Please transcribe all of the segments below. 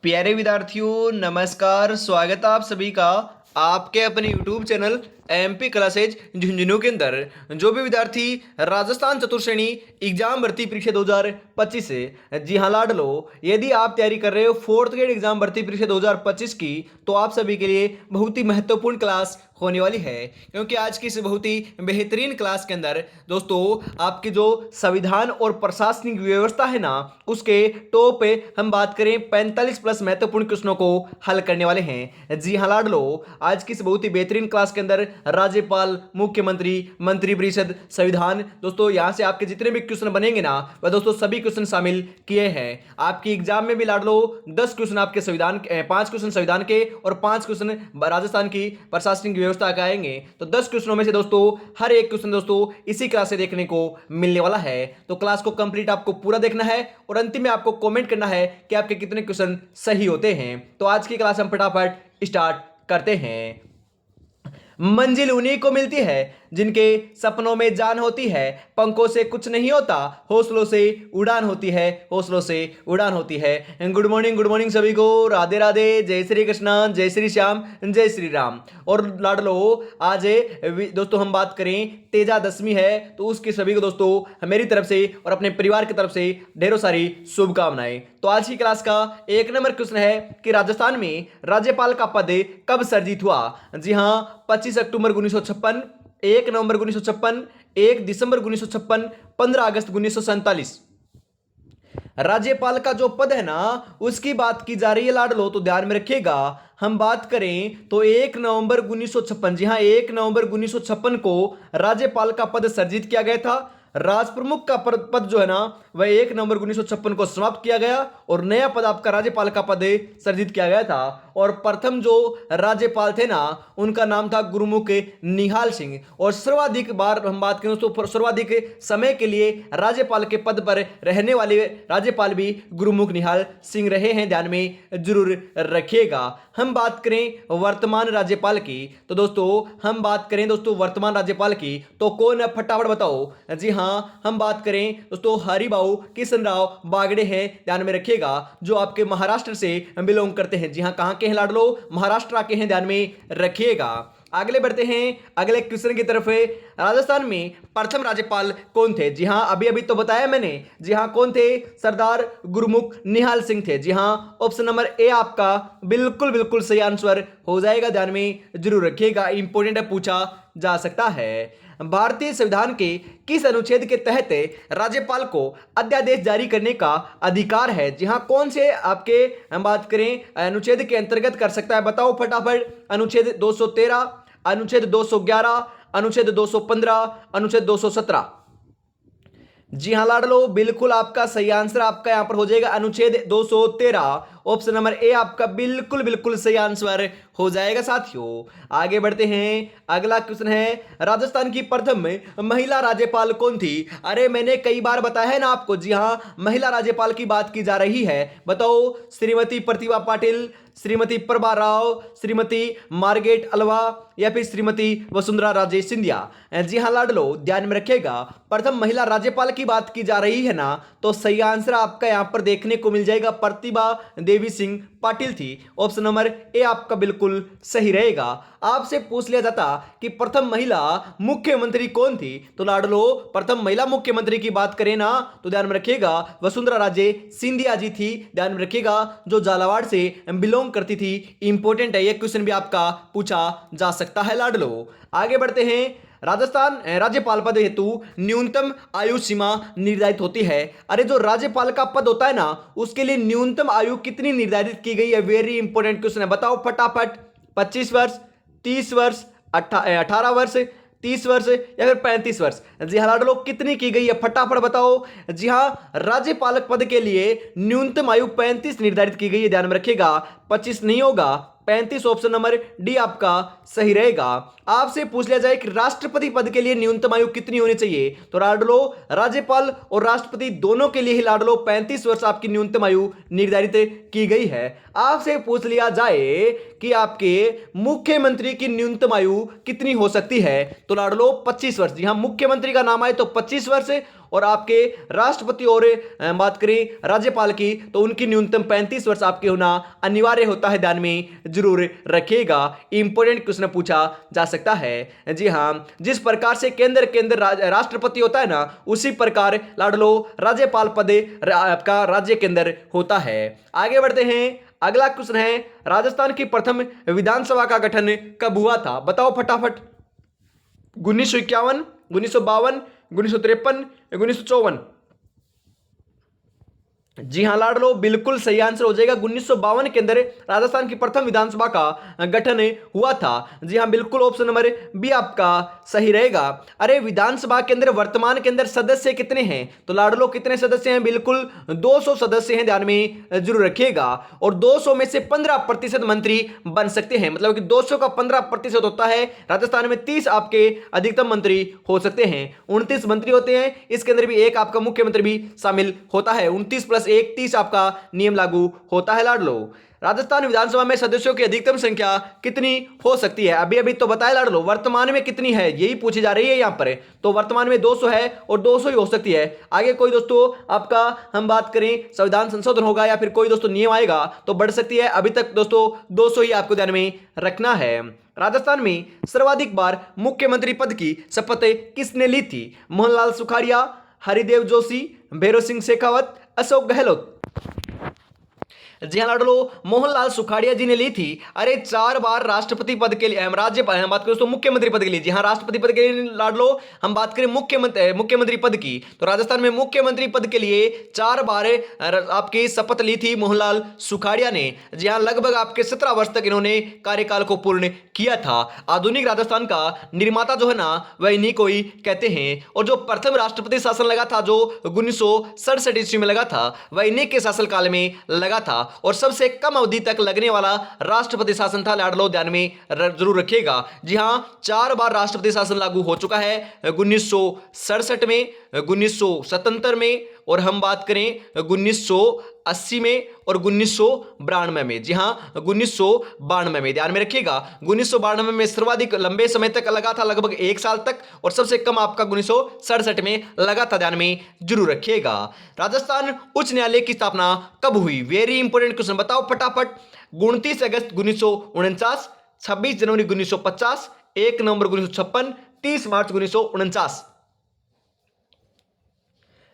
प्यारे विद्यार्थियों नमस्कार। स्वागत है आप सभी का आपके अपने YouTube channel MP classes Jhunjhunu के अंदर। जो भी विद्यार्थी राजस्थान चतुर्श्रेणी एग्जाम भर्ती परीक्षा 2025 से जी हाँ लाड लो, यदि आप तैयारी कर रहे हो फोर्थ ग्रेड एग्जाम भर्ती परीक्षा 2025 की, तो आप सभी के लिए बहुत ही महत्वपूर्ण क्लास होने वाली है। क्योंकि आज की इस बहुत ही बेहतरीन क्लास के अंदर दोस्तों आपकी जो संविधान और प्रशासनिक व्यवस्था है ना, उसके टॉप पे हम बात करें 45 प्लस महत्वपूर्ण क्वेश्चनों को हल करने वाले हैं। जी हाँ लाड लो, आज की इस बहुत ही बेहतरीन क्लास के अंदर राज्यपाल, मुख्यमंत्री, मंत्रिपरिषद, संविधान, दोस्तों यहां से आपके जितने भी क्वेश्चन बनेंगे ना, वह दोस्तों सभी क्वेश्चन शामिल किए हैं। आपकी एग्जाम में भी लाड लो 10 क्वेश्चन आपके संविधान, 5 क्वेश्चन संविधान के और 5 क्वेश्चन राजस्थान की प्रशासनिक व्यवस्था के आएंगे। तो 10 क्वेश्चनों में से दोस्तों हर एक क्वेश्चन दोस्तों इसी क्लास से देखने को मिलने वाला है। तो क्लास को कंप्लीट आपको पूरा देखना है और अंतिम में आपको कमेंट करना है कि आपके कितने क्वेश्चन सही होते हैं। तो आज की क्लास हम फटाफट स्टार्ट करते हैं। मंजिल उन्हीं को मिलती है जिनके सपनों में जान होती है, पंखों से कुछ नहीं होता, हौसलों से उड़ान होती है, हौसलों से उड़ान होती है। गुड मॉर्निंग सभी को, राधे राधे, जय श्री कृष्ण, जय श्री श्याम, जय श्री राम। और लाडलो आज दोस्तों हम बात करें तेजा दशमी है, तो उसके सभी को दोस्तों मेरी तरफ से और अपने परिवार की तरफ से ढेरों सारी शुभकामनाएं। तो आज की क्लास का एक नंबर क्वेश्चन है कि राजस्थान में राज्यपाल का पद कब सर्जित हुआ। जी हाँ, 25 अक्टूबर 1956, 1 नवंबर 1956, 1 दिसंबर 1956, 15 अगस्त 1947। राज्यपाल का जो पद है ना, उसकी बात की जा रही है लाडलो, तो ध्यान में रखिएगा। हम बात करें तो 1 नवंबर 1956, जी हाँ 1 नवंबर 1956 को राज्यपाल का पद सर्जित किया गया था। राजप्रमुख का पद जो है ना, वह 1 नवंबर 1956 को समाप्त किया गया और नया पद आपका राज्यपाल का पद सर्जित किया गया था। और प्रथम जो राज्यपाल थे ना, उनका नाम था गुरुमुख निहाल सिंह। और सर्वाधिक बार हम बात करें तो सर्वाधिक समय के लिए राज्यपाल के पद पर रहने वाले राज्यपाल भी गुरुमुख निहाल सिंह रहे हैं, ध्यान में जरूर रखिएगा। हम बात करें वर्तमान राज्यपाल की, तो दोस्तों हम बात करें दोस्तों वर्तमान राज्यपाल की, तो कौन है फटाफट बताओ। जी हाँ, हम बात करें दोस्तों हरिभाऊ किशनराव बागड़े हैं, ध्यान में रखिएगा, जो आपके महाराष्ट्र से बिलोंग करते हैं। जी हाँ, कहां के हैं लाडलो, महाराष्ट्र के हैं, ध्यान में रखिएगा। आगे बढ़ते हैं अगले क्वेश्चन की तरफ। राजस्थान में प्रथम राज्यपाल कौन थे। जी हां, अभी अभी तो बताया मैंने। जी हां, कौन थे, सरदार गुरुमुख निहाल सिंह थे। जी हां, ऑप्शन नंबर ए आपका बिल्कुल बिल्कुल सही आंसर हो जाएगा, ध्यान में जरूर रखिएगा, इंपॉर्टेंट है, पूछा जा सकता है। भारतीय संविधान के किस अनुच्छेद के तहत राज्यपाल को अध्यादेश जारी करने का अधिकार है। जी हां, कौन से आपके हम बात करें अनुच्छेद के अंतर्गत कर सकता है, बताओ फटाफट। अनुच्छेद 213, अनुच्छेद 211, अनुच्छेद 215, अनुच्छेद 217। जी हां लाडलो, बिल्कुल आपका सही आंसर आपका यहां पर हो जाएगा अनुच्छेद 213। ऑप्शन नंबर ए आपका बिल्कुल बिल्कुल सही आंसर हो जाएगा साथियों। आगे बढ़ते हैं, अगला क्वेश्चन है राजस्थान की प्रथम महिला राज्यपाल कौन थी। अरे मैंने कई बार बताया है ना आपको। जी हां, महिला राज्यपाल की बात की जा रही है, बताओ। श्रीमती प्रतिभा पाटिल, श्रीमती प्रभा राव, श्रीमती मार्गरेट अल्वा या फिर श्रीमती वसुंधरा राजे सिंधिया। जी हां लाडलो, ध्यान में रखिएगा, प्रथम महिला राज्यपाल की बात की जा रही है ना, तो सही आंसर आपका यहां पर देखने को मिल जाएगा प्रतिभा देवी सिंह पाटिल थी। ऑप्शन नंबर ए आपका बिल्कुल सही रहेगा। आपसे पूछ लिया जाता कि प्रथम महिला मुख्यमंत्री कौन थी, तो लाडलो प्रथम महिला मुख्यमंत्री की बात करें ना, तो ध्यान में रखिएगा वसुंधरा राजे सिंधिया जी थी, ध्यान में रखिएगा, जो झालावाड़ से बिलोंग करती थी। इंपॉर्टेंट है, यह क्वेश्चन भी आपका पूछा जा सकता है लाडलो। आगे बढ़ते हैं, राजस्थान राज्यपाल पद हेतु न्यूनतम आयु सीमा निर्धारित होती है। अरे जो राज्यपाल का पद होता है ना, उसके लिए न्यूनतम आयु कितनी निर्धारित की गई है, वेरी इंपॉर्टेंट क्वेश्चन है, बताओ फटाफट। 25 वर्ष, 30 वर्ष, 18 वर्ष, 30 वर्ष या फिर 35 वर्ष। जी हाँ लाडलो, कितनी की गई है फटाफट बताओ। जी हाँ, राज्यपालक पद के लिए न्यूनतम आयु 35 निर्धारित की गई है, ध्यान में रखिएगा, 25 नहीं होगा, 35। ऑप्शन नंबर डी आपका सही रहेगा। आपसे पूछ लिया जाए कि राष्ट्रपति पद के लिए न्यूनतम आयु कितनी होनी चाहिए, तो लाडलो राज्यपाल और राष्ट्रपति दोनों के लिए ही लाडलो 35 वर्ष आपकी न्यूनतम आयु निर्धारित की गई है। आपसे पूछ लिया जाए कि आपके मुख्यमंत्री की न्यूनतम आयु कितनी हो सकती है, तो लाडलो 25 वर्ष। जी हां, मुख्यमंत्री का नाम आए तो 25 वर्ष और आपके राष्ट्रपति और बात करें राज्यपाल की तो उनकी न्यूनतम 35 वर्ष आपके होना अनिवार्य होता है, ध्यान में जरूर रखिएगा। इंपॉर्टेंट क्वेश्चन पूछा जा सकता है। जी हाँ, जिस प्रकार से केंद्र राष्ट्रपति होता है ना, उसी प्रकार लाडलो राज्यपाल पद आपका राज्य केंद्र होता है। आगे बढ़ते हैं, अगला क्वेश्चन है, राजस्थान की प्रथम विधानसभा का गठन कब हुआ था? बताओ फटाफट। 1951, 1952, 1953, 1954। जी हां लाडलो, बिल्कुल सही आंसर हो जाएगा। 1952 के अंदर राजस्थान की प्रथम विधानसभा का गठन हुआ था। जी हां, बिल्कुल ऑप्शन नंबर बी आपका सही रहेगा। अरे विधानसभा के अंदर वर्तमान के अंदर सदस्य कितने हैं? तो लाडलो कितने सदस्य हैं? बिल्कुल 200 सदस्य हैं, ध्यान में जरूर रखिएगा। और 200 में से 15% मंत्री बन सकते हैं, मतलब कि 200 का 15% होता है। राजस्थान में 30 आपके अधिकतम मंत्री हो सकते हैं, 29 मंत्री होते हैं। इसके अंदर भी एक आपका मुख्यमंत्री भी शामिल होता है। 29 + 1 30 आपका नियम लागू होता है लाडलो। राजस्थान विधानसभा में सदस्यों की अधिकतम संख्या कितनी हो सकती है? अभी अभी तो बताया लाडलो, वर्तमान में कितनी है यही पूछी जा रही है यहां पर। तो वर्तमान में 200 है और 200 ही हो सकती है। आगे कोई दोस्तों आपका हम बात करें संविधान संशोधन होगा या फिर कोई दोस्तों नियम आएगा तो बढ़ सकती है। अभी तक दोस्तों 200 ही आपको ध्यान में रखना है। राजस्थान में सर्वाधिक बार मुख्यमंत्री पद की शपथ किसने ली थी? मोहनलाल सुखाड़िया, हरिदेव जोशी, भैरव सिंह शेखावत, अशोक गहलोत। जी हाँ लाडलो, मोहनलाल सुखाड़िया जी ने ली थी। अरे 4 बार राष्ट्रपति पद के लिए राज्यपाल, हम बात करें तो मुख्यमंत्री पद के लिए। जी हाँ, राष्ट्रपति पद के लिए लाडलो हम बात करें मुख्यमंत्री पद की, तो राजस्थान में मुख्यमंत्री पद के लिए 4 बार आपकी शपथ ली थी मोहनलाल सुखाड़िया ने। जी हाँ, लगभग आपके 17 वर्ष तक इन्होंने कार्यकाल को पूर्ण किया था। आधुनिक राजस्थान का निर्माता जो है ना, वह इन्हीं को ही कहते हैं। और जो प्रथम राष्ट्रपति शासन लगा था, जो 1967 ईस्वी में लगा था, वह इन्हीं के शासनकाल में लगा था। और सबसे कम अवधि तक लगने वाला राष्ट्रपति शासन था लाडलो, ध्यान में जरूर रखिएगा। जी हां, 4 बार राष्ट्रपति शासन लागू हो चुका है, 1967 में, 1977 में, और हम बात करें 1980 में और 1992 में। जी हां, 1992 में, ध्यान में रखिएगा। 1992 में सर्वाधिक लंबे समय तक लगा था, लगभग 1 साल तक, और सबसे कम आपका 1967 में लगा था, ध्यान में जरूर रखिएगा। राजस्थान उच्च न्यायालय की स्थापना कब हुई? वेरी इंपोर्टेंट क्वेश्चन, बताओ फटाफट। 29 अगस्त 1949, 26 जनवरी 1950, 1 नवंबर 1956, 30 मार्च 1949।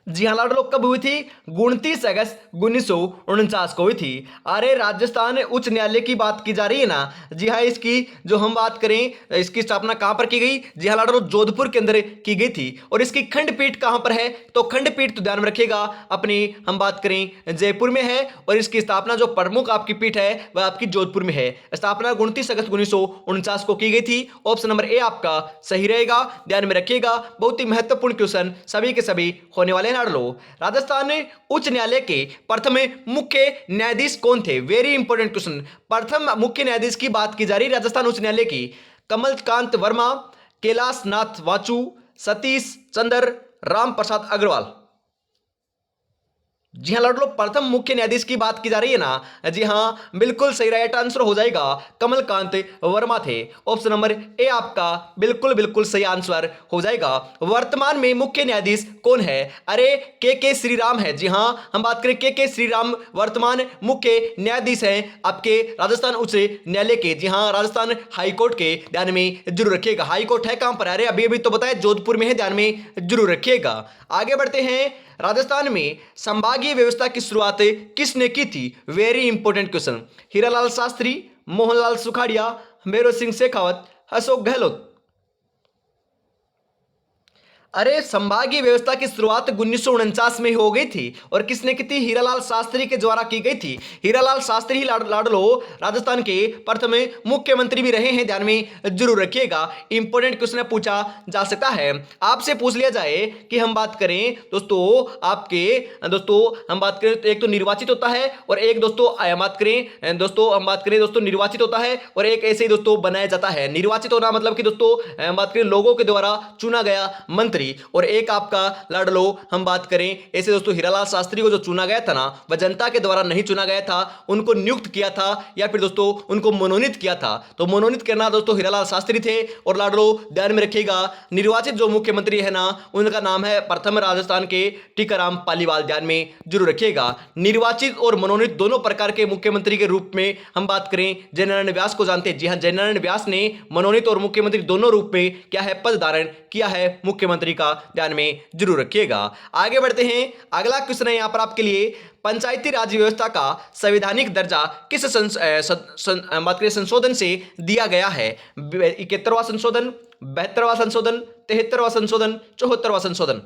जी हां लाडलो, कब हुई थी? 29 अगस्त 1949 को हुई थी। अरे राजस्थान उच्च न्यायालय की बात की जा रही है ना। जी हां, इसकी जो हम बात करें, इसकी स्थापना कहां पर की गई? जी हां लाडलो, जोधपुर के अंदर की गई थी। और इसकी खंडपीठ कहां पर है? तो खंडपीठ तो ध्यान में रखिएगा अपनी हम बात करें जयपुर में है। और इसकी स्थापना जो प्रमुख आपकी पीठ है वह आपकी जोधपुर में है। स्थापना 29 अगस्त 1949 को की गई थी। ऑप्शन नंबर ए आपका सही रहेगा, ध्यान में रखिएगा। बहुत ही महत्वपूर्ण क्वेश्चन सभी के सभी होने वाले हैं लाडलो। राजस्थान उच्च न्यायालय के प्रथम मुख्य न्यायाधीश कौन थे? Very important question. प्रथम मुख्य न्यायाधीश की बात की जा रही है राजस्थान उच्च न्यायालय की। कमलकांत वर्मा, कैलाश नाथ वाचू, सतीश चंद्र, राम प्रसाद अग्रवाल। जी हाँ लाडलो, प्रथम मुख्य न्यायाधीश की बात की जा रही है ना। जी हाँ, बिल्कुल सही राइट आंसर हो जाएगा, कमलकांत वर्मा थे। ऑप्शन नंबर ए आपका बिल्कुल सही आंसर हो जाएगा। वर्तमान में मुख्य न्यायाधीश कौन है? अरे के श्रीराम है। जी हाँ, हम बात करें के श्रीराम वर्तमान मुख्य न्यायाधीश हैं आपके राजस्थान उच्च न्यायालय के। जी हाँ, राजस्थान हाईकोर्ट के, ध्यान में जरूर रखिएगा। हाईकोर्ट है कहां पर? अरे अभी अभी तो बताया जोधपुर में है, ध्यान में जरूर रखिएगा। आगे बढ़ते हैं, राजस्थान में संभागीय व्यवस्था की शुरुआत किसने की थी? Very important question. Hiralal Shastri, Mohanlal Sukhadia, Bhairav Singh Shekhawat, Ashok Gehlot. अरे संभागीय व्यवस्था की शुरुआत 1949 में हो गई थी। और किसने की थी? हीरालाल शास्त्री के द्वारा की गई थी। हीरालाल शास्त्री ही लाडलो राजस्थान के प्रथम मुख्यमंत्री भी रहे हैं, ध्यान में जरूर रखिएगा। इंपोर्टेंट क्वेश्चन पूछा जा सकता है, आपसे पूछ लिया जाए कि हम बात करें दोस्तों आपके दोस्तों हम बात करें तो एक तो निर्वाचित होता है और एक दोस्तों हम बात करें दोस्तों निर्वाचित होता है और एक ऐसे ही दोस्तों बनाया जाता है। निर्वाचित होना मतलब कि दोस्तों हम बात करें लोगों के द्वारा चुना गया मंत्री। शास्त्री, और एक आपका लाड लो हम बात करें ऐसे दोस्तों हीरालाल शास्त्री को जो चुना गया था ना, वह जनता के द्वारा नहीं चुना गया था, उनको नियुक्त किया था या फिर दोस्तों उनको मनोनीत किया था। तो मनोनीत करना दोस्तों हीरालाल शास्त्री थे। और लाड लो ध्यान में रखिएगा, निर्वाचित जो मुख्यमंत्री है ना, उनका नाम है प्रथम राजस्थान के टीकाराम पालीवाल। ध्यान में जरूर रखिएगा, निर्वाचित और मनोनीत दोनों प्रकार के मुख्यमंत्री के रूप में हम बात करें जयनारायण व्यास को जानते हैं। जी हाँ, जयनारायण व्यास ने मनोनीत और मुख्यमंत्री दोनों रूप में क्या है पद धारण किया है मुख्यमंत्री का। ध्यान में जरूर रखिएगा। आगे बढ़ते हैं, अगला क्वेश्चन है यहां पर आपके लिए, पंचायती राज व्यवस्था का संवैधानिक दर्जा किस संशोधन से दिया गया है? 71वां संशोधन, 72वां संशोधन, 73वां संशोधन, 74वां संशोधन?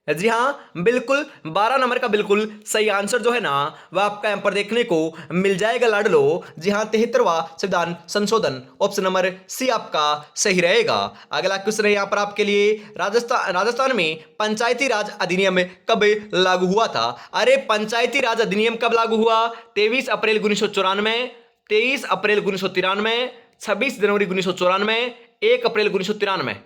जी हाँ, बिल्कुल 12 नंबर का बिल्कुल सही आंसर जो है ना, वह आपका यहां पर देखने को मिल जाएगा लाडलो। जी हाँ, 73वां संविधान संशोधन, ऑप्शन नंबर सी आपका सही रहेगा। अगला क्वेश्चन है यहां पर आपके लिए, राजस्थान में पंचायती राज अधिनियम कब लागू हुआ था? अरे पंचायती राज अधिनियम कब लागू हुआ? 23 अप्रैल 1994, 23 अप्रैल 1993, 26 जनवरी 1994, 1 अप्रैल 1993?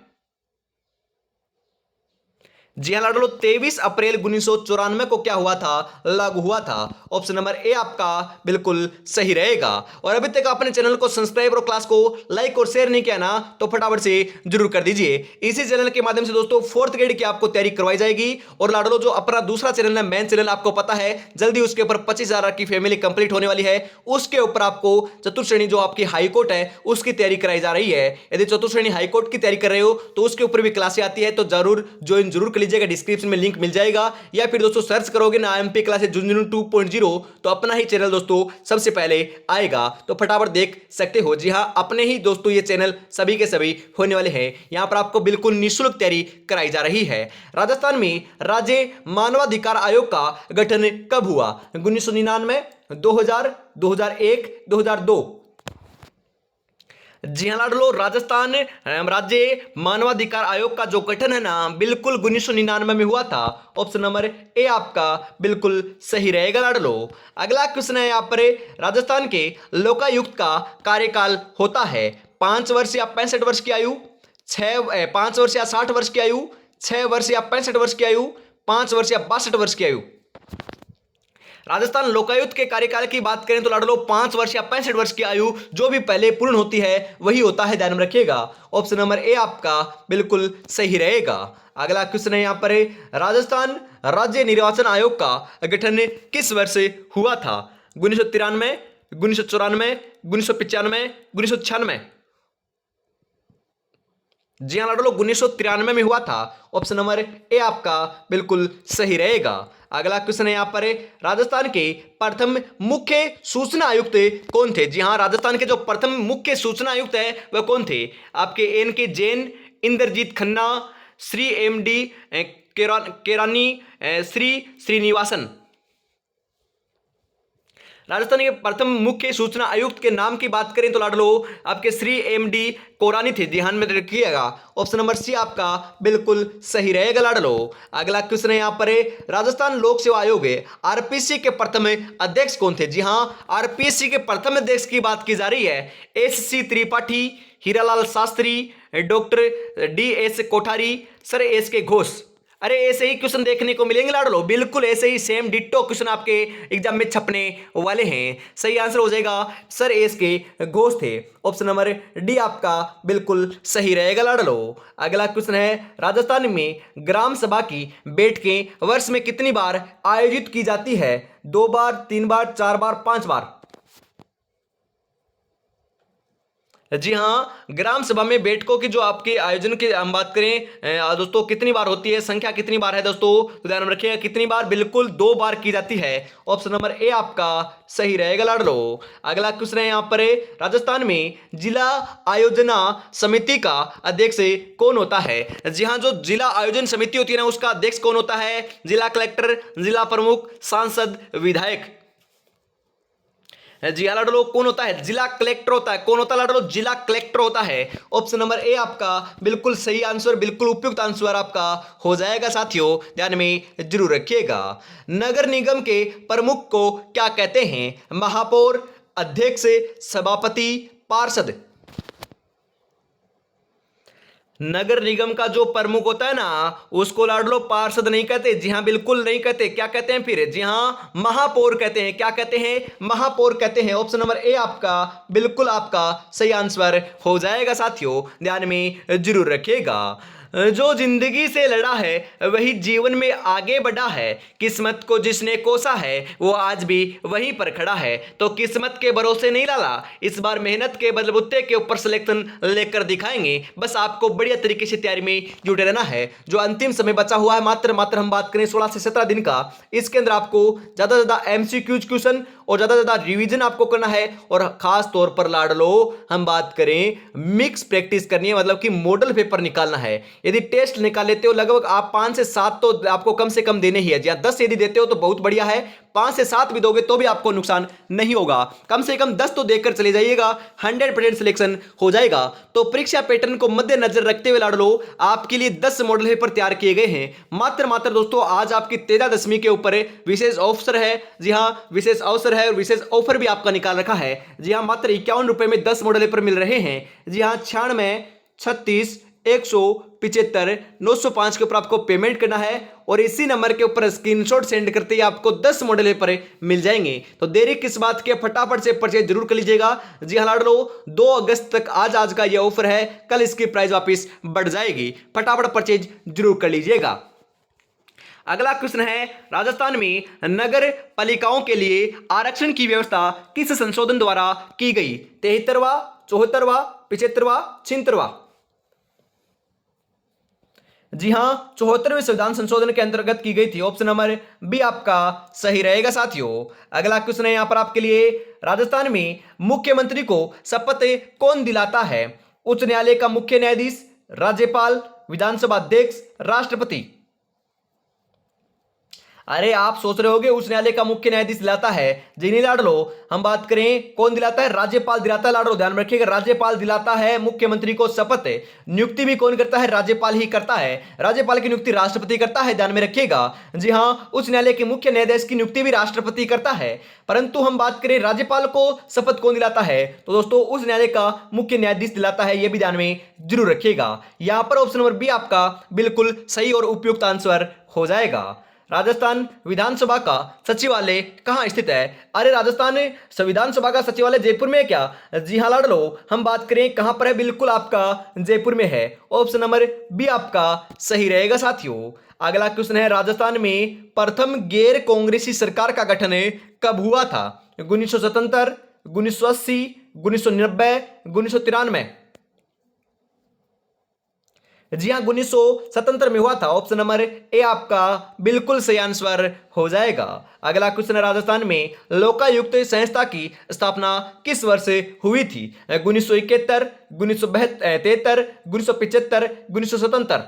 जी हाँ लाडलो, 23 अप्रैल 1994 को क्या हुआ था? लागू हुआ था। ऑप्शन नंबर ए आपका बिल्कुल सही रहेगा। और अभी तक आपने चैनल को सब्सक्राइब और क्लास को लाइक और शेयर नहीं किया ना, तो फटाफट से जरूर कर दीजिए। इसी चैनल के माध्यम से दोस्तों 4th ग्रेड की आपको तैयारी करवाई जाएगी। और लाडलो जो अपना दूसरा चैनल है, मेन चैनल, आपको पता है जल्दी उसके ऊपर 25,000 की फैमिली कंप्लीट होने वाली है। उसके ऊपर आपको चतुर्थ श्रेणी जो आपकी हाईकोर्ट है उसकी तैयारी कराई जा रही है। यदि चतुर्थ श्रेणी हाईकोर्ट की तैयारी कर रहे हो तो उसके ऊपर भी क्लासें आती है, तो जरूर ज्वाइन जरूर कर लीजिएगा। डिस्क्रिप्शन में लिंक मिल जाएगा, या फिर दोस्तों सर्च करोगे ना आईएमपी क्लासेस झुंझुनू 2.0, तो अपना ही चैनल दोस्तों सबसे पहले आएगा, तो फटाफट देख सकते हो। जी हां, अपने ही दोस्तों ये चैनल सभी के सभी होने वाले हैं। यहां पर आपको बिल्कुल निःशुल्क तैयारी कराई जा रही है। राजस्थान में राज्य मानवाधिकार आयोग का गठन कब हुआ? 1999, 2000, 2001, 2002? जी हाँ लाडलो, राजस्थान राज्य मानवाधिकार आयोग का जो गठन है ना, बिल्कुल 1999 में हुआ था। ऑप्शन नंबर ए आपका बिल्कुल सही रहेगा लाडलो। अगला क्वेश्चन है यहाँ पर, राजस्थान के लोकायुक्त का कार्यकाल होता है 5 वर्ष या 65 वर्ष की आयु, 5 वर्ष या 60 वर्ष की आयु, 6 वर्ष या 65 वर्ष की आयु, 5 वर्ष या 62 वर्ष की आयु? राजस्थान लोकायुक्त के कार्यकाल की बात करें तो लाडलो 5 वर्ष या 65 वर्ष की आयु जो भी पहले पूर्ण होती है वही होता है। ध्यान में रखिएगा, ऑप्शन नंबर ए आपका बिल्कुल सही रहेगा। अगला क्वेश्चन है यहां पर, राजस्थान राज्य निर्वाचन आयोग का गठन किस वर्ष हुआ था? 1993, 1994, 1995, 1996? जी हाँ लाडलो, 1993 में हुआ था। ऑप्शन नंबर ए आपका बिल्कुल सही रहेगा। अगला क्वेश्चन है यहां पर, राजस्थान के प्रथम मुख्य सूचना आयुक्त कौन थे? जी हाँ, राजस्थान के जो प्रथम मुख्य सूचना आयुक्त है वह कौन थे? आपके एन के जैन, इंद्रजीत खन्ना, श्री एम डी केरानी, श्री श्रीनिवासन? राजस्थान के प्रथम मुख्य सूचना आयुक्त के नाम की बात करें तो लाडलो आपके श्री एम डी कोरानी थे। ध्यान में रखिएगा, ऑप्शन नंबर सी आपका बिल्कुल सही रहेगा लाडलो। अगला क्वेश्चन है यहाँ पर, राजस्थान लोक सेवा आयोग आरपीएससी के प्रथम अध्यक्ष कौन थे? जी हाँ, आरपीएससी के प्रथम अध्यक्ष की बात की जा रही है। SC. Tripathi, Hiralal Shastri, doctor DS. Kothari, sir SK. Ghosh? अरे ऐसे ही क्वेश्चन देखने को मिलेंगे लाडलो, बिल्कुल ऐसे ही सेम डिट्टो क्वेश्चन आपके एग्जाम में छपने वाले हैं। सही आंसर हो जाएगा सर एस.के. घोष थे। ऑप्शन नंबर डी आपका बिल्कुल सही रहेगा लाडलो। अगला क्वेश्चन है, राजस्थान में ग्राम सभा की बैठकें वर्ष में कितनी बार आयोजित की जाती है? 2 बार, 3 बार, 4 बार, 5 बार? जी हाँ, ग्राम सभा में बैठकों की जो आपके आयोजन की हम बात करें दोस्तों कितनी बार होती है, संख्या कितनी बार है दोस्तों, तो ध्यान में रखिएगा कितनी बार, बिल्कुल 2 बार की जाती है। ऑप्शन नंबर ए आपका सही रहेगा लाडलो। अगला क्वेश्चन है यहाँ पर, राजस्थान में जिला आयोजना समिति का अध्यक्ष कौन होता है? जी हाँ, जो जिला आयोजन समिति होती है ना उसका अध्यक्ष कौन होता है? जिला कलेक्टर, जिला प्रमुख, सांसद, विधायक? जी हाँ लाडलो, कौन होता है? जिला कलेक्टर होता है। कौन होता है लाडलो? जिला कलेक्टर होता है। ऑप्शन नंबर ए आपका बिल्कुल सही आंसर, बिल्कुल उपयुक्त आंसर आपका हो जाएगा साथियों, ध्यान में जरूर रखिएगा। नगर निगम के प्रमुख को क्या कहते हैं? महापौर, अध्यक्ष, सभापति, पार्षद? नगर निगम का जो प्रमुख होता है ना, उसको लाडलो पार्षद नहीं कहते। जी हाँ, बिल्कुल नहीं कहते। क्या कहते हैं फिर? जी हाँ, महापौर कहते हैं। क्या कहते हैं? महापौर कहते हैं। ऑप्शन नंबर ए आपका बिल्कुल आपका सही आंसर हो जाएगा साथियों, ध्यान में जरूर रखिएगा। जो जिंदगी से लड़ा है वही जीवन में आगे बढ़ा है, किस्मत को जिसने कोसा है वो आज भी वहीं पर खड़ा है। तो किस्मत के भरोसे नहीं लाला, इस बार मेहनत के बलबूते के ऊपर सिलेक्शन लेकर दिखाएंगे। बस आपको बढ़िया तरीके से तैयारी में जुटे रहना है। जो अंतिम समय बचा हुआ है मात्र हम बात करें 16 से 17 दिन का, इसके अंदर आपको ज्यादा से ज्यादा एमसीक्यूज क्वेश्चन और ज्यादा से ज्यादा रिवीजन आपको करना है। और खास तौर पर लाडलो हम बात करें मिक्स प्रैक्टिस करनी है, मतलब कि मॉडल पेपर निकालना है। यदि टेस्ट निकाल लेते हो लगभग आप 5 से 7 तो आपको कम से कम देने ही है। जी 10 यदि देते हो तो बहुत बढ़िया है, 5 से 7 भी दोगे तो भी आपको नुकसान नहीं होगा। कम से कम 10 तो देकर चले जाइएगा, 100% सिलेक्शन हो जाएगा। तो परीक्षा पैटर्न को मद्देनजर रखते हुए लाडलो आपके लिए 10 मॉडल पेपर तैयार किए गए हैं। मात्र दोस्तों आज आपकी 13 के ऊपर विशेष अवसर है। जी हाँ, विशेष अवसर है और विशेष ऑफर भी आपका निकाल रखा है। जी हाँ, मात्र 51 रुपए में 10 मॉडल पेपर मिल रहे हैं। जी हाँ, 96 36 175 905 के ऊपर आपको पेमेंट करना है और इसी नंबर के ऊपर स्क्रीनशॉट सेंड करते ही आपको 10 मॉडल पेपर मिल जाएंगे। तो देरी किस बात के, फटाफट से परचेज जरूर कर लीजिएगा। जी हाँ लाडलो, 2 अगस्त तक आज का यह ऑफर है, कल इसकी प्राइस वापस बढ़ जाएगी। फटाफट परचेज जरूर कर लीजिएगा। अगला क्वेश्चन है, राजस्थान में नगर पालिकाओं के लिए आरक्षण की व्यवस्था किस संशोधन द्वारा की गई? 73वां, 74वां, 75वां, 76वां? जी हां, 74वें संविधान संशोधन के अंतर्गत की गई थी। ऑप्शन नंबर बी आपका सही रहेगा साथियों। अगला क्वेश्चन है यहां पर आपके लिए, राजस्थान में मुख्यमंत्री को शपथ कौन दिलाता है? उच्च न्यायालय का मुख्य न्यायाधीश, राज्यपाल, विधानसभा अध्यक्ष, राष्ट्रपति? अरे आप सोच रहे होगे उच्च न्यायालय का मुख्य न्यायाधीश दिलाता है, जी नहीं लाडलो, हम बात करें कौन दिलाता है? राज्यपाल दिलाता है लाडलो, ध्यान रखिएगा, राज्यपाल दिलाता है मुख्यमंत्री को शपथ। नियुक्ति भी कौन करता है? राज्यपाल ही करता है। राज्यपाल की नियुक्ति राष्ट्रपति करता है, ध्यान में रखिएगा। जी हाँ, उच्च न्यायालय के मुख्य न्यायाधीश की नियुक्ति भी राष्ट्रपति करता है, परंतु हम बात करें राज्यपाल को शपथ कौन दिलाता है, तो दोस्तों उच्च न्यायालय का मुख्य न्यायाधीश दिलाता है, यह भी ध्यान में जरूर रखिएगा। यहां पर ऑप्शन नंबर बी आपका बिल्कुल सही और उपयुक्त आंसर हो जाएगा। राजस्थान विधानसभा का सचिवालय कहां स्थित है? अरे राजस्थान विधानसभा का सचिवालय जयपुर में है क्या? जी हां लाडलो, हम बात करें कहां पर है, बिल्कुल आपका जयपुर में है। ऑप्शन नंबर बी आपका सही रहेगा साथियों। अगला क्वेश्चन है, राजस्थान में प्रथम गैर कांग्रेसी सरकार का गठन कब हुआ था? 1977, 1980, 1990, 1993? जी हाँ, 1977 में हुआ था। ऑप्शन नंबर ए आपका बिल्कुल सही आंसर हो जाएगा। अगला क्वेश्चन है, राजस्थान में लोकायुक्त संस्था की स्थापना किस वर्ष हुई थी? 1971, 1973, 1975, 1977?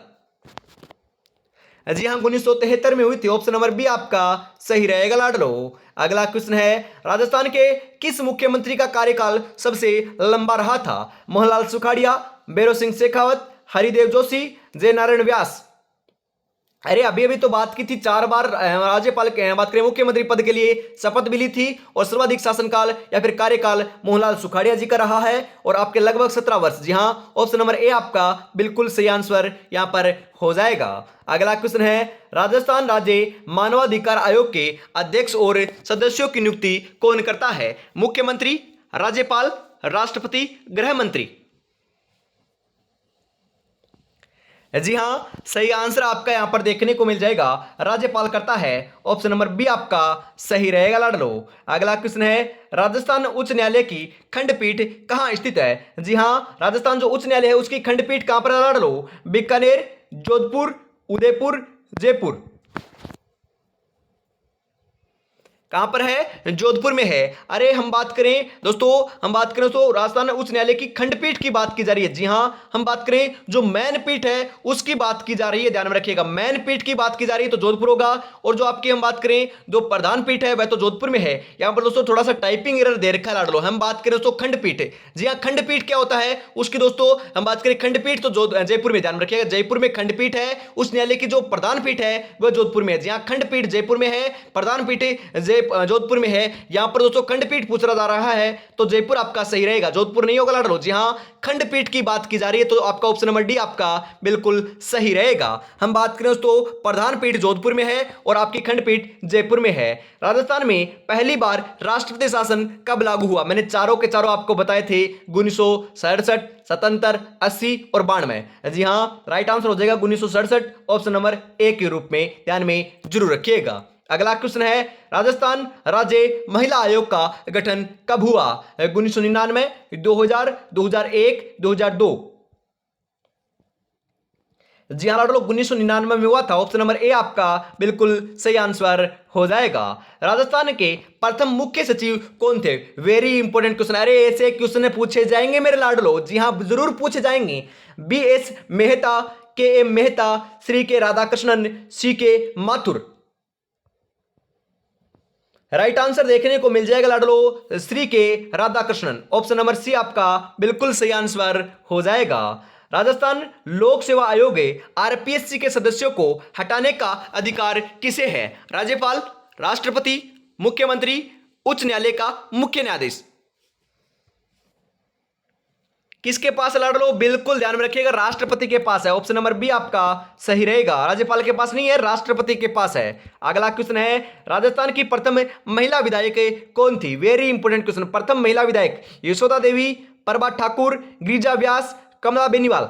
जी हाँ, 1973 में हुई थी। ऑप्शन नंबर बी आपका सही रहेगा लाडलो। अगला क्वेश्चन है, राजस्थान के किस मुख्यमंत्री का कार्यकाल सबसे लंबा रहा था? मोहनलाल सुखाड़िया, भैरों सिंह शेखावत, हरिदेव जोशी, जय नारायण व्यास? अरे अभी तो बात की थी, 4 बार राज्यपाल के बात करें मुख्यमंत्री पद के लिए शपथ भी ली थी और सर्वाधिक शासनकाल या फिर कार्यकाल मोहनलाल सुखाड़िया जी का रहा है और आपके लगभग 17 वर्ष। जी हां, ऑप्शन नंबर ए आपका बिल्कुल सही आंसर यहां पर हो जाएगा। अगला क्वेश्चन है, राजस्थान राज्य मानवाधिकार आयोग के अध्यक्ष और सदस्यों की नियुक्ति कौन करता है? मुख्यमंत्री, राज्यपाल, राष्ट्रपति, गृह मंत्री? जी हां, सही आंसर आपका यहां पर देखने को मिल जाएगा, राज्यपाल करता है। ऑप्शन नंबर बी आपका सही रहेगा लाडलो। अगला क्वेश्चन है, राजस्थान उच्च न्यायालय की खंडपीठ कहां स्थित है? जी हां, राजस्थान जो उच्च न्यायालय है उसकी खंडपीठ कहां पर है लाडलो? बीकानेर, जोधपुर, उदयपुर, जयपुर? कहां पर है? जोधपुर में है। अरे हम बात करें दोस्तों राजस्थान उच्च न्यायालय की खंडपीठ की बात की जा रही है। जी हां, हम बात करें जो मैन पीठ है उसकी बात की जा रही है, ध्यान में रखिएगा, मैन पीठ की बात की जा रही है तो जोधपुर होगा। और जो आपकी हम बात करें जो प्रधान पीठ है वह तो जोधपुर में है। यहां पर दोस्तों थोड़ा सा टाइपिंग एरर दे रखा है लाडलो, हम बात करें दोस्तों खंडपीठ। जी हां, खंडपीठ क्या होता है उसकी दोस्तों हम बात करें, खंडपीठ तो जयपुर में, ध्यान में रखिएगा, जयपुर में खंडपीठ है। उच्च न्यायालय की जो प्रधान पीठ है वह जोधपुर में है। जी हां, खंडपीठ जयपुर में है, प्रधान पीठ जोधपुर में है। यहां पर दोस्तों खंडपीठ पूछा जा रहा है तो जयपुर आपका सही रहेगा, जोधपुर नहीं होगा लाडलो। जी हां, खंडपीठ की बात की जा रही है तो आपका ऑप्शन नंबर डी आपका बिल्कुल सही रहेगा। हम बात करें दोस्तों, प्रधान पीठ जोधपुर में है और आपकी खंडपीठ जयपुर में है। राजस्थान में पहली बार राष्ट्रपति शासन कब लागू हुआ? मैंने चारों के चारों आपको बताए थे, 1967, 77, 80 और 92। जी हां, राइट आंसर हो जाएगा 1967, ऑप्शन नंबर ए के रूप में ध्यान में जरूर रखिएगा। अगला क्वेश्चन है, राजस्थान राज्य महिला आयोग का गठन कब हुआ? 1999, 2000, 2001, 2002। जी हां लाडलो, 1999 में हुआ था, ऑप्शन नंबर ए आपका बिल्कुल सही आंसर हो जाएगा। राजस्थान के प्रथम मुख्य सचिव कौन थे? वेरी इंपॉर्टेंट क्वेश्चन, अरे ऐसे क्वेश्चन पूछे जाएंगे मेरे लाडलो। जी हां, जरूर पूछे जाएंगे। बी.एस. मेहता, के.एम. मेहता, श्री के राधाकृष्णन, सी के माथुर। राइट आंसर देखने को मिल जाएगा लाडलो, श्री के राधाकृष्णन, ऑप्शन नंबर सी आपका बिल्कुल सही आंसर हो जाएगा। राजस्थान लोक सेवा आयोग आरपीएससी के सदस्यों को हटाने का अधिकार किसे है? राज्यपाल, राष्ट्रपति, मुख्यमंत्री, उच्च न्यायालय का मुख्य न्यायाधीश। किसके पास है लाडलो? बिल्कुल ध्यान में रखिएगा, राष्ट्रपति के पास है, ऑप्शन नंबर बी आपका सही रहेगा। राज्यपाल के पास नहीं है, राष्ट्रपति के पास है। अगला क्वेश्चन है, राजस्थान की प्रथम महिला विधायक कौन थी? वेरी इंपोर्टेंट क्वेश्चन, प्रथम महिला विधायक यशोदा देवी, प्रभा ठाकुर, गिरिजा व्यास, कमला बेनीवाल।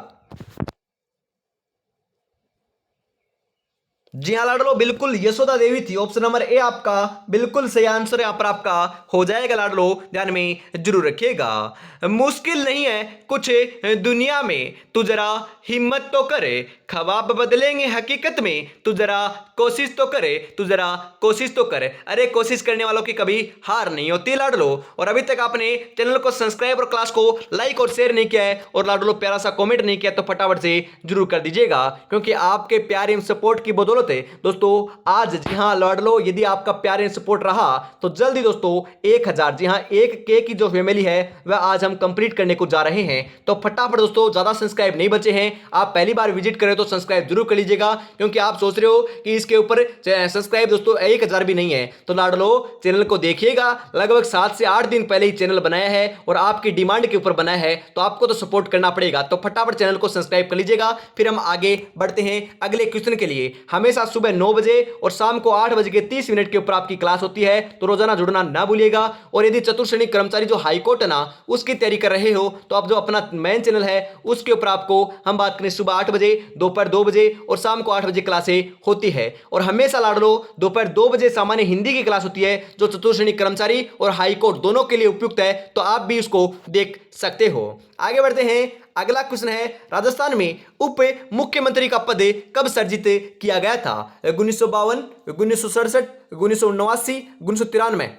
जी हां लाडलो, बिल्कुल यशोदा देवी थी, ऑप्शन नंबर ए आपका बिल्कुल सही आंसर यहां पर आपका हो जाएगा लाडलो, ध्यान में जरूर रखिएगा। मुश्किल नहीं है कुछ दुनिया में, तू जरा हिम्मत तो करे, ख्वाब बदलेंगे हकीकत में, तू जरा कोशिश तो करे, तू जरा कोशिश तो करे। अरे कोशिश करने वालों की कभी हार नहीं होती लाडलो। और अभी तक आपने चैनल को सब्सक्राइब और क्लास को लाइक और शेयर नहीं किया है और लाडलो प्यारा सा कमेंट नहीं किया तो फटाफट से जरूर कर दीजिएगा, क्योंकि आपके प्यार एवं सपोर्ट की बदौलत है दोस्तों आज, जी हां लाडलो, यदि आपका प्यार एवं सपोर्ट रहा तो जल्दी दोस्तों 1000, जी हां 1K की जो फैमिली है वह आज हम कंप्लीट करने को जा रहे हैं। तो फटाफट दोस्तों, ज्यादा सब्सक्राइब नहीं बचे हैं, आप पहली बार विजिट करें तो सब्सक्राइब जरूर कर लीजिएगा, क्योंकि आप सोच रहे हो कि इसके ऊपर सब्सक्राइब दोस्तों 1000 भी नहीं है। तो लाडलो चैनल को देखिएगा, लगभग 7 से 8 दिन पहले ही चैनल बनाया है और आपकी डिमांड के ऊपर बनाया है, तो आपको तो सपोर्ट करना पड़ेगा। तो फटाफट चैनल को सब्सक्राइब कर लीजिएगा। फिर हम आगे बढ़ते हैं अगले क्वेश्चन के लिए। हमेशा सुबह 9 बजे और शाम को 8:30 के ऊपर आपकी क्लास होती है, तो रोजाना जुड़ना ना भूलिएगा। और यदि चतुर्श्रेणी कर्मचारी जो हाईकोर्ट है ना, उसकी तैयारी कर रहे हो तो आप जो अपना मेन चैनल है उसके ऊपर आपको हम बात करें सुबह 8 बजे, दोपहर 2 बजे और शाम को 8 बजे क्लासें होती है। और हमेशा लाडलो दोपहर 2 बजे सामान्य हिंदी की क्लास होती है, जो चतुर्श्रेणी कर्मचारी और हाईकोर्ट दोनों के लिए उपयुक्त है, तो आप भी उसको देख सकते हो। आगे बढ़ते हैं, अगला क्वेश्चन है, राजस्थान में उप मुख्यमंत्री का पद कब सृजित किया गया था? 1952, 1967, 1979, 1993।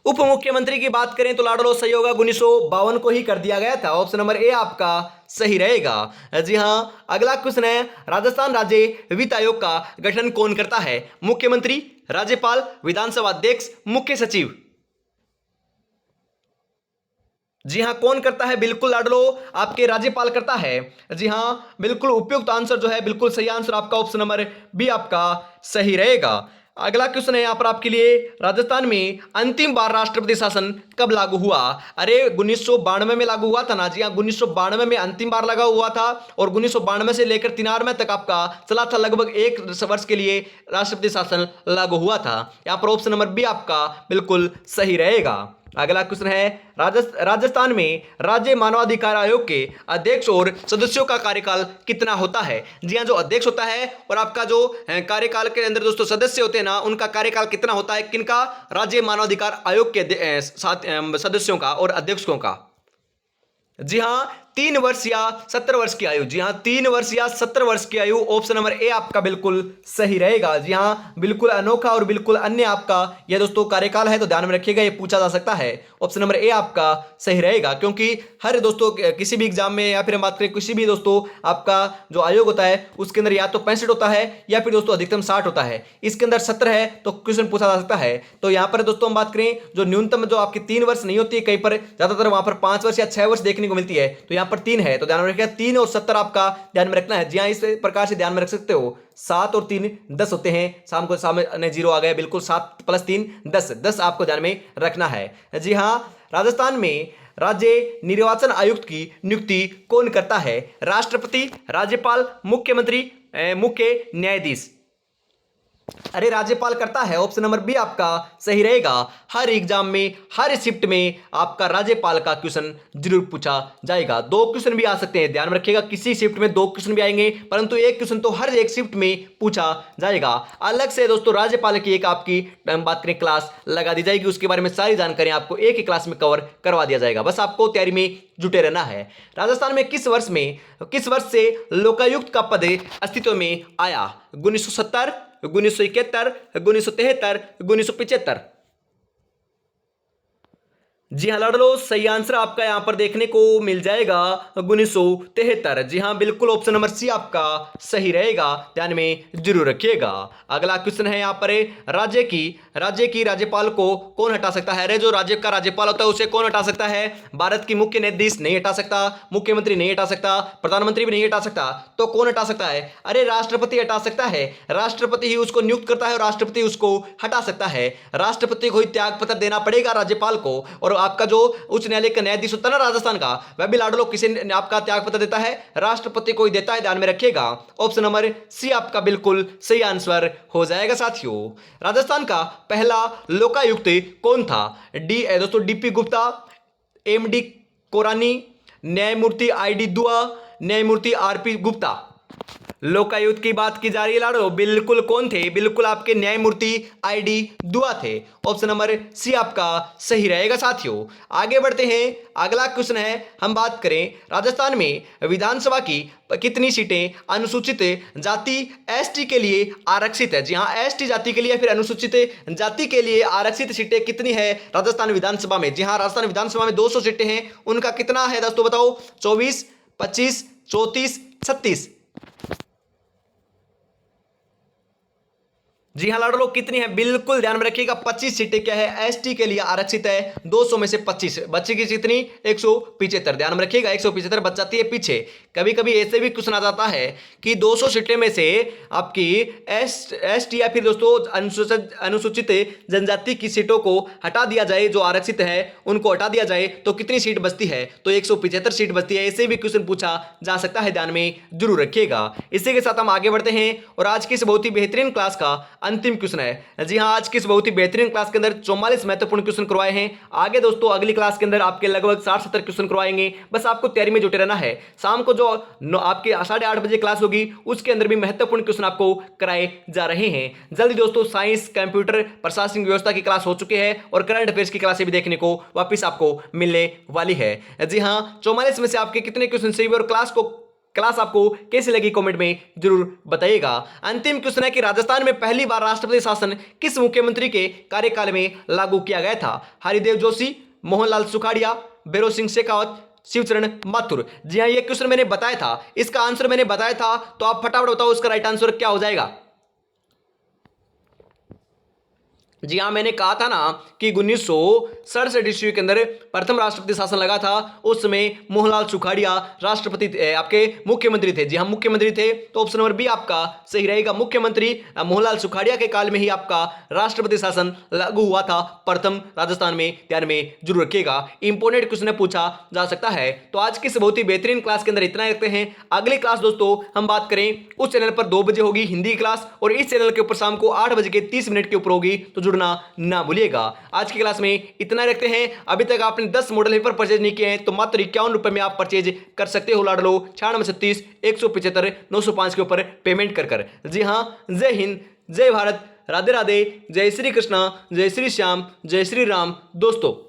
उप मुख्यमंत्री की बात करें तो लाडलो सही होगा, 1952 को ही कर दिया गया था, ऑप्शन नंबर ए आपका सही रहेगा। जी हां, अगला क्वेश्चन है, राजस्थान राज्य वित्त आयोग का गठन कौन करता है? मुख्यमंत्री, राज्यपाल, विधानसभा अध्यक्ष, मुख्य सचिव। जी हां, कौन करता है? बिल्कुल लाडलो आपके राज्यपाल करता है। जी हां, बिल्कुल उपयुक्त आंसर जो है, बिल्कुल सही आंसर आपका ऑप्शन नंबर बी आपका सही रहेगा। अगला क्वेश्चन है यहां पर आपके लिए, राजस्थान में अंतिम बार राष्ट्रपति शासन कब लागू हुआ? अरे 1992 में लागू हुआ था ना। जी हां, 1992 में अंतिम बार लगा हुआ था और 1992 से लेकर 93 तक आपका चला था, लगभग 1 वर्ष के लिए राष्ट्रपति शासन लागू हुआ था। यहां पर ऑप्शन नंबर बी आपका बिल्कुल सही रहेगा। अगला क्वेश्चन है, राजस्थान में राज्य मानवाधिकार आयोग के अध्यक्ष और सदस्यों का कार्यकाल कितना होता है? जी हां, जो अध्यक्ष होता है और आपका जो कार्यकाल के अंदर दोस्तों सदस्य होते हैं ना, उनका कार्यकाल कितना होता है? किनका? राज्य मानवाधिकार आयोग के सदस्यों का और अध्यक्षों का। जी हां, 3 वर्ष या 17 वर्ष की आयु। जी हां, 3 वर्ष या 17 वर्ष की आयु, ऑप्शन नंबर ए आपका बिल्कुल सही रहेगा। जी हां, बिल्कुल अनोखा और बिल्कुल अन्य आपका यह दोस्तों कार्यकाल है, तो ध्यान में रखिएगा, ये पूछा जा सकता है। ऑप्शन नंबर ए आपका सही रहेगा, क्योंकि हर दोस्तों किसी भी एग्जाम में या फिर हम बात करें किसी भी दोस्तों आपका जो आयोग होता है उसके अंदर या तो 65 होता है या फिर दोस्तों अधिकतम 60 होता है। इसके अंदर 17 है तो क्वेश्चन पूछा जा सकता है। तो यहां पर दोस्तों हम बात करें जो न्यूनतम जो आपकी 3 वर्ष नहीं होती है, कहीं पर ज्यादातर वहां पर 5 वर्ष या 6 वर्ष देखने को मिलती है, तो यहां यहाँ पर 3 है तो ध्यान में रखिएगा 3 और 70 आपका ध्यान में रखना है। जी हाँ, इस प्रकार से ध्यान में रख सकते हो। 7 और 3 10 होते हैं, शाम को सामने 0 आ गया, बिल्कुल 7 + 3 10, 10 आपको ध्यान में रखना है। जी हाँ, राजस्थान में राज्य निर्वाचन आयुक्त की नियुक्ति कौन करता है? राष्ट्रपति, राज्यपाल, मुख्यमंत्री, मुख्य न्यायाधीश। अरे राज्यपाल करता है, ऑप्शन नंबर बी आपका सही रहेगा। हर एग्जाम में, हर शिफ्ट में आपका राज्यपाल का क्वेश्चन जरूर पूछा जाएगा। 2 क्वेश्चन भी आ सकते हैं, ध्यान में रखिएगा, किसी शिफ्ट में 2 क्वेश्चन भी आएंगे, परंतु एक क्वेश्चन तो हर एक शिफ्ट में पूछा जाएगा। अलग से दोस्तों राज्यपाल की एक आपकी बात करें क्लास लगा दी जाएगी, उसके बारे में सारी जानकारी आपको एक ही क्लास में कवर करवा दिया जाएगा। बस आपको तैयारी में जुटे रहना है। राजस्थान में किस वर्ष से लोकायुक्त का पद अस्तित्व में आया? 1970, 1971, 1973, 1975। जी हाँ लाडलो, सही आंसर आपका यहां पर देखने को मिल जाएगा 1973। जी हाँ, बिल्कुल ऑप्शन नंबर सी आपका सही रहेगा, ध्यान में जरूर रखिएगा। अगला क्वेश्चन है यहां पर, राज्य की राज्यपाल को कौन हटा सकता है? अरे जो राज्य का राज्यपाल होता है उसे कौन हटा सकता है? भारत की मुख्य न्यायाधीश नहीं हटा सकता, मुख्यमंत्री नहीं हटा सकता, प्रधानमंत्री भी नहीं हटा सकता, तो कौन हटा सकता है? अरे राष्ट्रपति हटा सकता है। राष्ट्रपति ही उसको नियुक्त करता है और राष्ट्रपति उसको हटा सकता है। राष्ट्रपति को ही त्याग पत्र देना पड़ेगा राज्यपाल को, और आपका जो उच्च न्यायालय का न्यायाधीश होता है ना राजस्थान का, वह भी लाडलो किसे आपका त्याग पत्र देता है? राष्ट्रपति को ही देता है, ध्यान में रखिएगा। ऑप्शन नंबर सी आपका बिल्कुल सही आंसर हो जाएगा साथियों। राजस्थान का पहला लोकायुक्त कौन था? दोस्तों डीपी गुप्ता, एमडी कोरानी, न्यायमूर्ति आईडी दुआ, न्यायमूर्ति आरपी गुप्ता। लोकायुक्त की बात की जा रही है लाडो, बिल्कुल कौन थे? बिल्कुल आपके न्यायमूर्ति आईडी दुआ थे। ऑप्शन नंबर सी आपका सही रहेगा साथियों। आगे बढ़ते हैं, अगला क्वेश्चन है, हम बात करें राजस्थान में विधानसभा की कितनी सीटें अनुसूचित जाति एसटी के लिए आरक्षित है? जी हाँ, एसटी जाति के लिए या फिर अनुसूचित जाति के लिए आरक्षित सीटें कितनी है राजस्थान विधानसभा में? जी हाँ, राजस्थान विधानसभा में 200 सीटें हैं, उनका कितना है दोस्तों बताओ? 24, 25, 34, 36। जी हाँ लाडलो, कितनी है? बिल्कुल ध्यान में रखिएगा, 25 सीटें क्या है एसटी के लिए आरक्षित है। 200 में से 25 बच्चे की कितनी? 175। ध्यान में रखिएगा 175 बच जाती है पीछे। कभी कभी ऐसे भी क्वेश्चन आ जाता है कि 200 सीटें में से आपकी एसटी या फिर दोस्तों अनुसूचित जनजाति की सीटों को हटा दिया जाए, जो आरक्षित है उनको हटा दिया जाए, तो कितनी सीट बचती है? तो 175 सीट बचती है। ऐसे भी क्वेश्चन पूछा जा सकता है, ध्यान में जरूर रखिएगा। इसी के साथ हम आगे बढ़ते हैं और आज की इस बहुत ही बेहतरीन क्लास का अंतिम क्वेश्चन है। जी हाँ, आज की इस बहुत ही बेहतरीन क्लास के अंदर 44 महत्वपूर्ण क्वेश्चन करवाए हैं। आगे दोस्तों अगली क्लास के अंदर आपके लगभग 60-70 क्वेश्चन करवाएंगे। बस आपको तैयारी में जुटे रहना है। शाम को जो आपके 8:30 बजे क्लास होगी उसके अंदर भी महत्वपूर्ण क्वेश्चन आपको कराए जा रहे हैं। जल्दी दोस्तों साइंस, कंप्यूटर, प्रशासनिक व्यवस्था की क्लास हो चुकी है और करंट अफेयर्स की क्लासें भी देखने को वापिस आपको मिलने वाली है। जी हाँ, 44 में से आपके कितने क्वेश्चन सही हुए और क्लास आपको कैसी लगी कमेंट में जरूर बताइएगा। अंतिम क्वेश्चन है कि राजस्थान में पहली बार राष्ट्रपति शासन किस मुख्यमंत्री के कार्यकाल में लागू किया गया था? हरिदेव जोशी, मोहनलाल सुखाड़िया, भैरों सिंह शेखावत, शिवचरण माथुर। जी हाँ, ये क्वेश्चन मैंने बताया था, इसका आंसर मैंने बताया था, तो आप फटाफट बताओ इसका राइट आंसर क्या हो जाएगा। जी हाँ, मैंने कहा था ना कि 1967 ईस्वी के अंदर प्रथम राष्ट्रपति शासन लगा था। उस समय मोहनलाल सुखाड़िया राष्ट्रपति आपके मुख्यमंत्री थे। जी हाँ, मुख्यमंत्री थे, तो ऑप्शन नंबर बी आपका सही रहेगा। मुख्यमंत्री मोहनलाल सुखाड़िया के काल में ही आपका राष्ट्रपति शासन लागू हुआ था प्रथम राजस्थान में, ध्यान में जरूर रखिएगा। इंपोर्टेंट क्वेश्चन पूछा जा सकता है। तो आज की इस बहुत ही बेहतरीन क्लास के अंदर इतना ही रखते हैं। अगली क्लास दोस्तों हम बात करें, उस चैनल पर 2 बजे होगी हिंदी क्लास और इस चैनल के ऊपर शाम को 8:30 के ऊपर होगी, तो जुड़ना ना भूलिएगा। आज की क्लास में इतना रखते हैं। अभी तक आपने 10 मॉडल पेपर परचेज नहीं किए हैं तो मात्र 51 रुपए में आप परचेज कर सकते हो लाडलो। 9636 175 905 के ऊपर पेमेंट कर। जी हाँ, जय हिंद, जय भारत, राधे राधे, जय श्री कृष्णा, जय श्री श्याम, जय श्री राम दोस्तों।